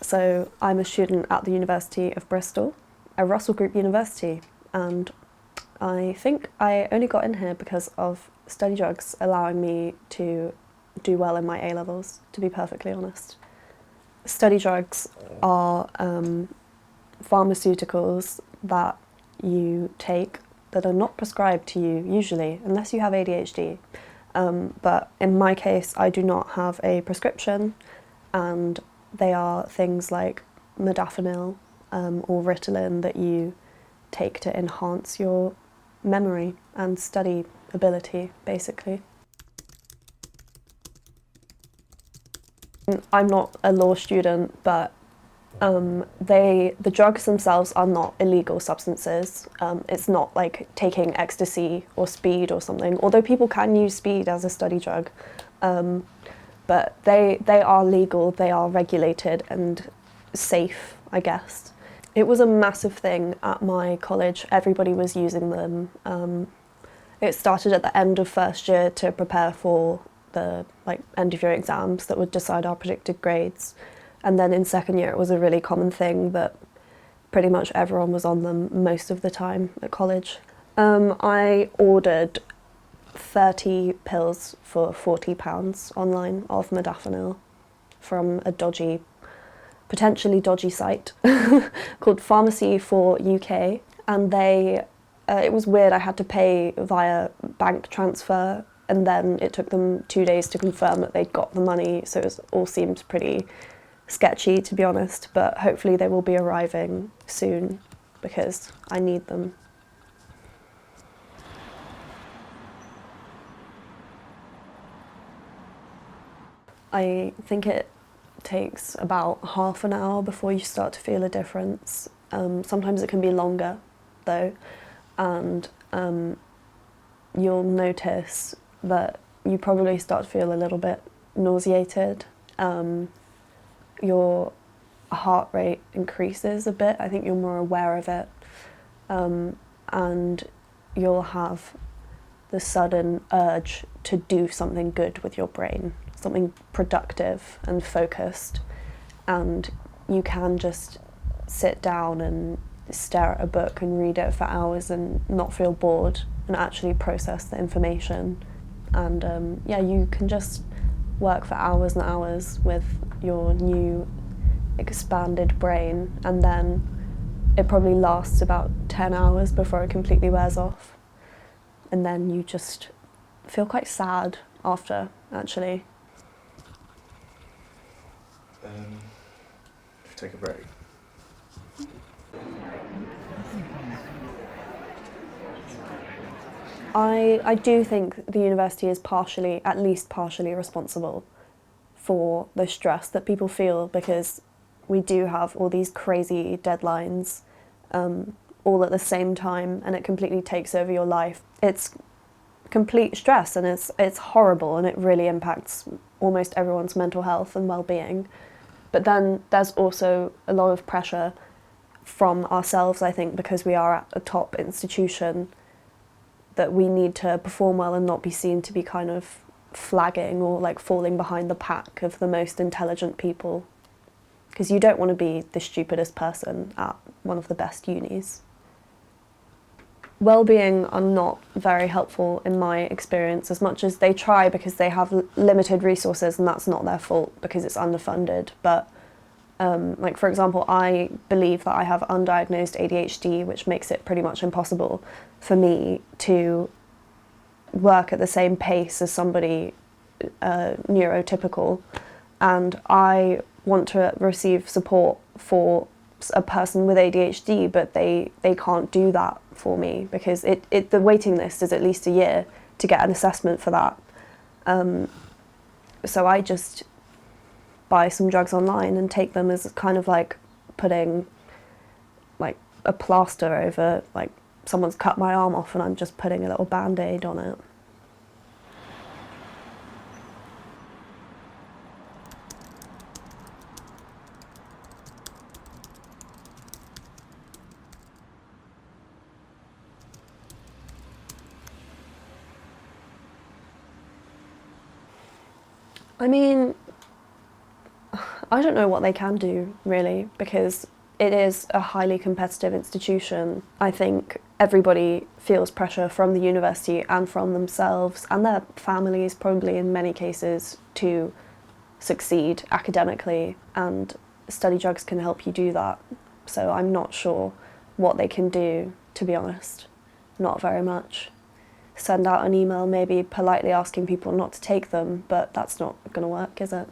So I'm a student at the University of Bristol, a Russell Group university, and I think I only got in here because of study drugs allowing me to do well in my A-levels, to be perfectly honest. Study drugs are pharmaceuticals that you take that are not prescribed to you usually, unless you have ADHD. But in my case, I do not have a prescription, and they are things like modafinil or Ritalin that you take to enhance your memory and study ability, basically. I'm not a law student, but the drugs themselves are not illegal substances. It's not like taking ecstasy or speed or something, although people can use speed as a study drug. But they are legal, they are regulated and safe, I guess. It was a massive thing at my college. Everybody was using them. It started at the end of first year to prepare for the end of year exams that would decide our predicted grades. And then in second year it was a really common thing that pretty much everyone was on them most of the time at college. I ordered 30 pills for £40 online of modafinil from a potentially dodgy site called Pharmacy for UK, and it was weird. I had to pay via bank transfer, and then it took them 2 days to confirm that they'd got the money, so it all seemed pretty sketchy, to be honest, but hopefully they will be arriving soon because I need them. I think it takes about half an hour before you start to feel a difference. Sometimes it can be longer though, and you'll notice that you probably start to feel a little bit nauseated. Your heart rate increases a bit. I think you're more aware of it, and you'll have the sudden urge to do something good with your brain, something productive and focused, and you can just sit down and stare at a book and read it for hours and not feel bored and actually process the information. And yeah, you can just work for hours and hours with your new expanded brain, and then it probably lasts about 10 hours before it completely wears off, and then you just feel quite sad after, actually. Take a break. I do think the university is at least partially responsible for the stress that people feel, because we do have all these crazy deadlines all at the same time, and it completely takes over your life. It's complete stress, and it's horrible, and it really impacts almost everyone's mental health and well-being. But then there's also a lot of pressure from ourselves, I think, because we are at a top institution, that we need to perform well and not be seen to be kind of flagging or falling behind the pack of the most intelligent people, because you don't want to be the stupidest person at one of the best unis. Well-being are not very helpful in my experience, as much as they try, because they have limited resources, and that's not their fault because it's underfunded. But for example, I believe that I have undiagnosed ADHD, which makes it pretty much impossible for me to work at the same pace as somebody neurotypical, and I want to receive support for a person with ADHD, but they can't do that for me, because the waiting list is at least a year to get an assessment for that. So I just buy some drugs online and take them as kind of like putting a plaster over, someone's cut my arm off and I'm just putting a little band-aid on it. I mean, I don't know what they can do, really, because it is a highly competitive institution. I think everybody feels pressure from the university and from themselves and their families, probably in many cases, to succeed academically, and study drugs can help you do that. So I'm not sure what they can do, to be honest. Not very much. Send out an email maybe politely asking people not to take them, but that's not going to work, is it?